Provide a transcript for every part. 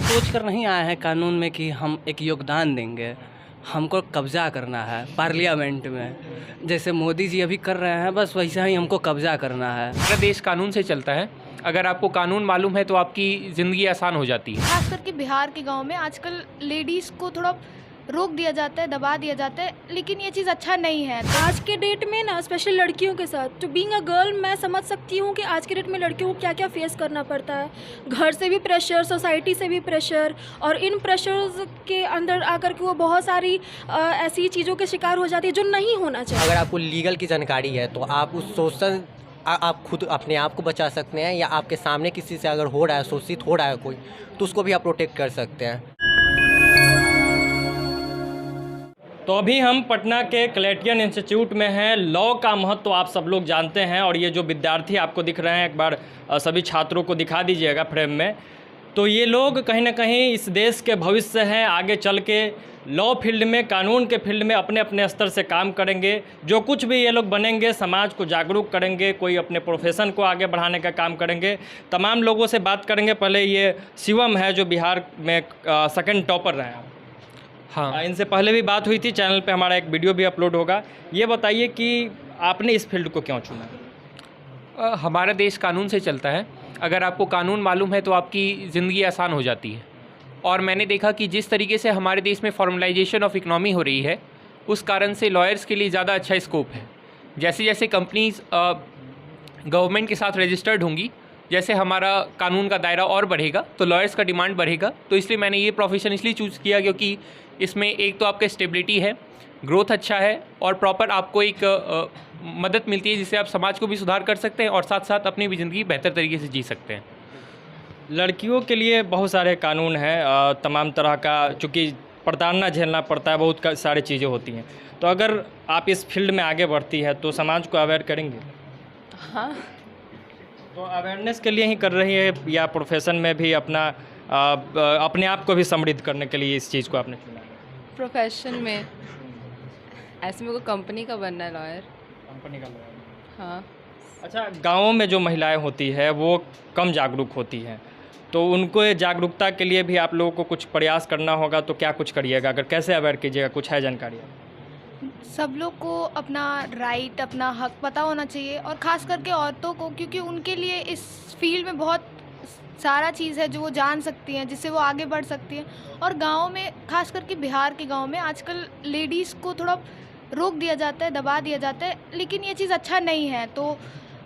सोच कर नहीं आए हैं कानून में कि हम एक योगदान देंगे। हमको कब्ज़ा करना है पार्लियामेंट में, जैसे मोदी जी अभी कर रहे हैं, बस वैसा ही हमको कब्ज़ा करना है। हमारा देश कानून से चलता है। अगर आपको कानून मालूम है तो आपकी ज़िंदगी आसान हो जाती है। खास करके बिहार के गांव में आजकल लेडीज़ को थोड़ा रोक दिया जाता है, दबा दिया जाता है, लेकिन ये चीज़ अच्छा नहीं है। आज के डेट में ना स्पेशली लड़कियों के साथ तो बीइंग अ गर्ल मैं समझ सकती हूँ कि आज के डेट में लड़कियों को क्या क्या फेस करना पड़ता है। घर से भी प्रेशर, सोसाइटी से भी प्रेशर, और इन प्रेशर्स के अंदर आकर के वो बहुत सारी ऐसी चीज़ों के शिकार हो जाती है जो नहीं होना चाहिए। अगर आपको लीगल की जानकारी है तो आप उस शोषण आप खुद अपने आप को बचा सकते हैं, या आपके सामने किसी से अगर हो रहा है, शोषित हो रहा है कोई, तो उसको भी आप प्रोटेक्ट कर सकते हैं। तो अभी हम पटना के कलेक्टियन इंस्टीट्यूट में हैं। लॉ का महत्व आप सब लोग जानते हैं, और ये जो विद्यार्थी आपको दिख रहे हैं, एक बार सभी छात्रों को दिखा दीजिएगा फ्रेम में। तो ये लोग कहीं ना कहीं इस देश के भविष्य हैं। आगे चल के लॉ फील्ड में, कानून के फील्ड में अपने अपने स्तर से काम करेंगे। जो कुछ भी ये लोग बनेंगे, समाज को जागरूक करेंगे, कोई अपने प्रोफेशन को आगे बढ़ाने का काम करेंगे। तमाम लोगों से बात करेंगे। पहले ये शिवम है जो बिहार में सेकंड टॉपर रहे हैं। हाँ, इनसे पहले भी बात हुई थी, चैनल पे हमारा एक वीडियो भी अपलोड होगा। ये बताइए कि आपने इस फील्ड को क्यों चुना? हमारा देश कानून से चलता है। अगर आपको कानून मालूम है तो आपकी ज़िंदगी आसान हो जाती है। और मैंने देखा कि जिस तरीके से हमारे देश में फॉर्मलाइजेशन ऑफ इकनॉमी हो रही है, उस कारण से लॉयर्स के लिए ज़्यादा अच्छा स्कोप है। जैसे जैसे कंपनीज गवर्नमेंट के साथ रजिस्टर्ड होंगी, जैसे हमारा कानून का दायरा और बढ़ेगा, तो लॉयर्स का डिमांड बढ़ेगा। तो इसलिए मैंने ये प्रोफेशन इसलिए चूज़ किया क्योंकि इसमें एक तो आपका स्टेबिलिटी है, ग्रोथ अच्छा है, और प्रॉपर आपको एक मदद मिलती है जिससे आप समाज को भी सुधार कर सकते हैं और साथ साथ अपनी भी ज़िंदगी बेहतर तरीके से जी सकते हैं। लड़कियों के लिए बहुत सारे कानून हैं, तमाम तरह का, चूँकि प्रताड़ना झेलना पड़ता है, बहुत सारी चीज़ें होती हैं। तो अगर आप इस फील्ड में आगे बढ़ती है तो समाज को अवेयर करेंगे? हाँ, तो अवेयरनेस के लिए ही कर रही है, या प्रोफेशन में भी अपने आप को भी समृद्ध करने के लिए इस चीज़ को आपने चुना है? प्रोफेशन में ऐसे मेरे को कंपनी का बनना है, लॉयर। कंपनी का लॉयर। हाँ, अच्छा, गाँवों में जो महिलाएं होती है वो कम जागरूक होती हैं, तो उनको ये जागरूकता के लिए भी आप लोगों को कुछ प्रयास करना होगा। तो क्या कुछ करिएगा, अगर कैसे अवेयर कीजिएगा, कुछ है जानकारी? सब लोग को अपना राइट, अपना हक पता होना चाहिए, और ख़ास करके औरतों को, क्योंकि उनके लिए इस फील्ड में बहुत सारा चीज़ है जो वो जान सकती हैं, जिससे वो आगे बढ़ सकती हैं। और गाँव में, ख़ास करके बिहार के गाँव में आजकल लेडीज़ को थोड़ा रोक दिया जाता है, दबा दिया जाता है, लेकिन ये चीज़ अच्छा नहीं है। तो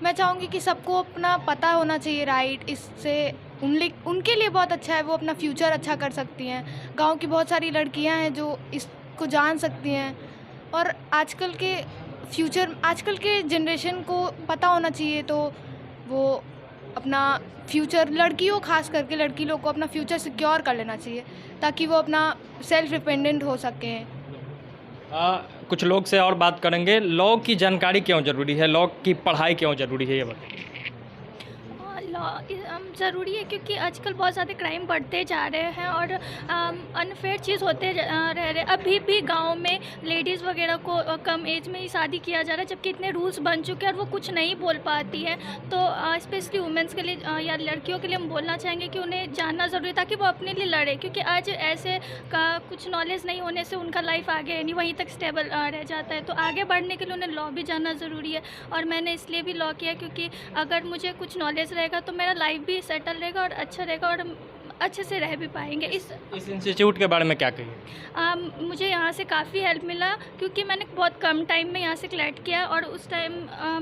मैं चाहूँगी कि सबको अपना पता होना चाहिए राइट। इससे उनके लिए बहुत अच्छा है, वो अपना फ्यूचर अच्छा कर सकती हैं। गाँव की बहुत सारी लड़कियाँ हैं जो इसको जान सकती हैं, और आजकल के जनरेशन को पता होना चाहिए। तो वो अपना फ्यूचर, लड़कियों, खास करके लड़की लोग को अपना फ्यूचर सिक्योर कर लेना चाहिए, ताकि वो अपना सेल्फ डिपेंडेंट हो सकें। कुछ लोग से और बात करेंगे। लॉ की जानकारी क्यों ज़रूरी है, लॉ की पढ़ाई क्यों ज़रूरी है, ये बताइए। लॉ ज़रूरी है क्योंकि आजकल बहुत ज़्यादा क्राइम बढ़ते जा रहे हैं और अनफेयर चीज़ होते रह रहे। अभी भी गांव में लेडीज़ वगैरह को कम एज में ही शादी किया जा रहा है, जबकि इतने रूल्स बन चुके हैं और वो कुछ नहीं बोल पाती हैं। तो स्पेशली वुमेंस के लिए या लड़कियों के लिए हम बोलना चाहेंगे कि उन्हें जानना ज़रूरी है, ताकि वो अपने लिए लड़े। क्योंकि आज ऐसे का कुछ नॉलेज नहीं होने से उनका लाइफ आगे नहीं, वहीं तक स्टेबल रह जाता है। तो आगे बढ़ने के लिए उन्हें लॉ भी जानना ज़रूरी है, और मैंने इसलिए भी लॉ किया क्योंकि अगर मुझे कुछ नॉलेज रहेगा तो मेरा लाइफ भी सेटल रहेगा और अच्छा रहेगा, और अच्छे से रह भी पाएंगे। इस इंस्टीट्यूट के बारे में क्या कहिए? मुझे यहाँ से काफ़ी हेल्प मिला, क्योंकि मैंने बहुत कम टाइम में यहाँ से क्लैट किया, और उस टाइम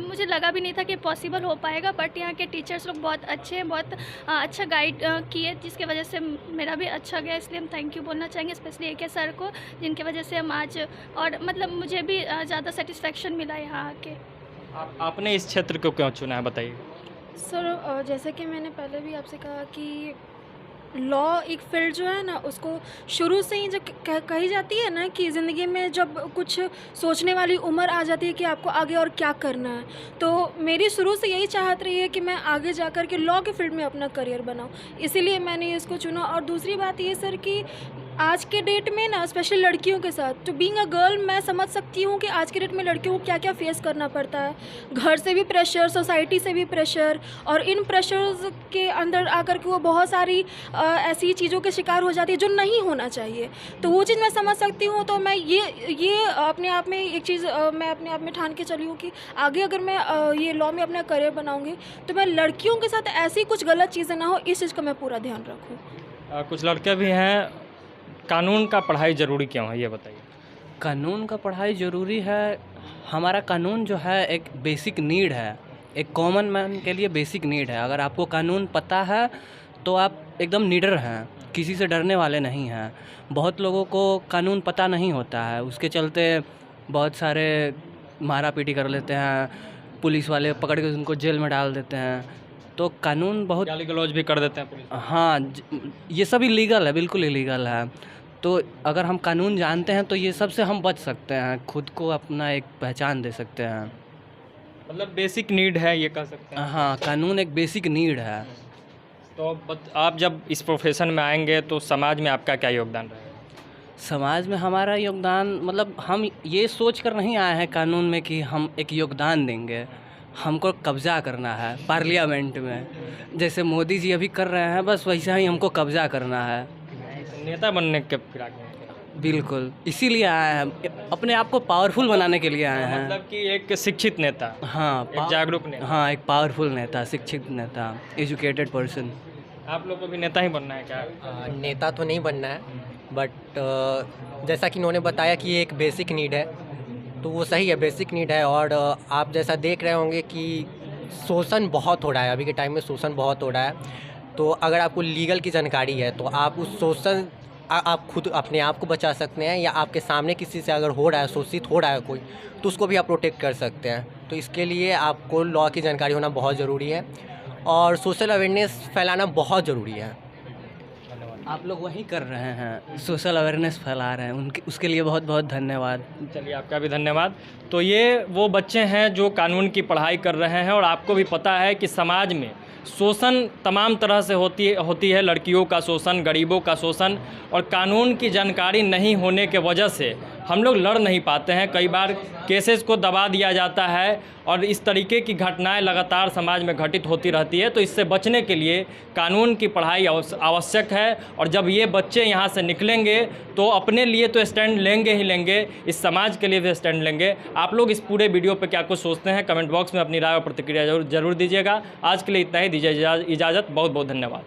मुझे लगा भी नहीं था कि पॉसिबल हो पाएगा। बट यहाँ के टीचर्स लोग बहुत अच्छे हैं, बहुत अच्छा गाइड किए, जिसके वजह से मेरा भी अच्छा गया। इसलिए हम थैंक यू बोलना चाहेंगे स्पेशली AK सर को, जिनकी वजह से हम आज, और मतलब मुझे भी ज़्यादा सेटिस्फेक्शन मिला यहाँ आके। आपने इस क्षेत्र को क्यों चुना है, बताइए। सर, जैसे कि मैंने पहले भी आपसे कहा कि लॉ एक फील्ड जो है ना, उसको शुरू से ही जब कही जाती है ना कि ज़िंदगी में जब कुछ सोचने वाली उम्र आ जाती है कि आपको आगे और क्या करना है, तो मेरी शुरू से यही चाहत रही है कि मैं आगे जाकर के लॉ के फील्ड में अपना करियर बनाऊं। इसीलिए मैंने इसको चुना। और दूसरी बात ये सर कि आज के डेट में ना स्पेशली लड़कियों के साथ, तो बीइंग अ गर्ल मैं समझ सकती हूँ कि आज के डेट में लड़कियों को क्या क्या फेस करना पड़ता है। घर से भी प्रेशर, सोसाइटी से भी प्रेशर, और इन प्रेशर्स के अंदर आकर के वो बहुत सारी ऐसी चीज़ों के शिकार हो जाती है जो नहीं होना चाहिए। तो वो चीज़ मैं समझ सकती हूँ। तो मैं ये अपने आप में एक चीज़ मैं अपने आप में ठान के चली हूँ कि आगे अगर मैं ये लॉ में अपना करियर बनाऊँगी तो मैं लड़कियों के साथ ऐसी कुछ गलत चीज़ें ना हो, इस चीज़ का मैं पूरा ध्यान रखूँ। कुछ लड़के भी हैं, कानून का पढ़ाई ज़रूरी क्यों है ये बताइए। कानून का पढ़ाई ज़रूरी है। हमारा कानून जो है एक बेसिक नीड है, एक कॉमन मैन के लिए बेसिक नीड है। अगर आपको कानून पता है तो आप एकदम निडर हैं, किसी से डरने वाले नहीं हैं। बहुत लोगों को कानून पता नहीं होता है, उसके चलते बहुत सारे मारा पीटी कर लेते हैं, पुलिस वाले पकड़ के उनको जेल में डाल देते हैं। तो कानून बहुत गाली गलौज भी कर देते हैं पुलिस। हाँ, ये सब इलीगल है, बिल्कुल इलीगल है। तो अगर हम कानून जानते हैं तो ये सब से हम बच सकते हैं, खुद को अपना एक पहचान दे सकते हैं। मतलब बेसिक नीड है ये कह सकते हैं। हाँ, कानून एक बेसिक नीड है। तो आप जब इस प्रोफेशन में आएंगे तो समाज में आपका क्या योगदान रहेगा? समाज में हमारा योगदान मतलब हम ये सोच कर नहीं आए हैं कानून में कि हम एक योगदान देंगे। हमको कब्ज़ा करना है पार्लियामेंट में, जैसे मोदी जी अभी कर रहे हैं, बस वैसा ही हमको कब्ज़ा करना है। नेता बनने के फिराक में? बिल्कुल, इसीलिए आए हैं, अपने आप को पावरफुल बनाने के लिए आए हैं। मतलब कि एक शिक्षित नेता। हाँ, एक जागरूक नेता। हाँ, एक पावरफुल नेता, शिक्षित नेता, एजुकेटेड पर्सन। आप लोग को भी नेता ही बनना है क्या? नेता तो नहीं बनना है, बट जैसा कि इन्होंने बताया कि ये एक बेसिक नीड है, तो वो सही है, बेसिक नीड है। और आप जैसा देख रहे होंगे कि शोषण बहुत हो रहा है, अभी के टाइम में शोषण बहुत हो रहा है। तो अगर आपको लीगल की जानकारी है तो आप उस शोषण आप खुद अपने आप को बचा सकते हैं, या आपके सामने किसी से अगर हो रहा है, शोषित हो रहा है कोई, तो उसको भी आप प्रोटेक्ट कर सकते हैं। तो इसके लिए आपको लॉ की जानकारी होना बहुत ज़रूरी है और सोशल अवेयरनेस फैलाना बहुत ज़रूरी है। आप लोग वही कर रहे हैं, सोशल अवेयरनेस फैला रहे हैं, उनके उसके लिए बहुत बहुत धन्यवाद। चलिए, आपका भी धन्यवाद। तो ये वो बच्चे हैं जो कानून की पढ़ाई कर रहे हैं और आपको भी पता है कि समाज में शोषण तमाम तरह से होती है, लड़कियों का शोषण, गरीबों का शोषण, और कानून की जानकारी नहीं होने के वजह से हम लोग लड़ नहीं पाते हैं। कई बार केसेस को दबा दिया जाता है और इस तरीके की घटनाएं लगातार समाज में घटित होती रहती है। तो इससे बचने के लिए कानून की पढ़ाई आवश्यक है, और जब ये बच्चे यहाँ से निकलेंगे तो अपने लिए तो स्टैंड लेंगे ही लेंगे, इस समाज के लिए भी स्टैंड लेंगे। आप लोग इस पूरे वीडियो पर क्या कुछ सोचते हैं, कमेंट बॉक्स में अपनी राय और प्रतिक्रिया जरूर दीजिएगा। आज के लिए इतना ही, दीजिए इजाज़त। बहुत बहुत धन्यवाद।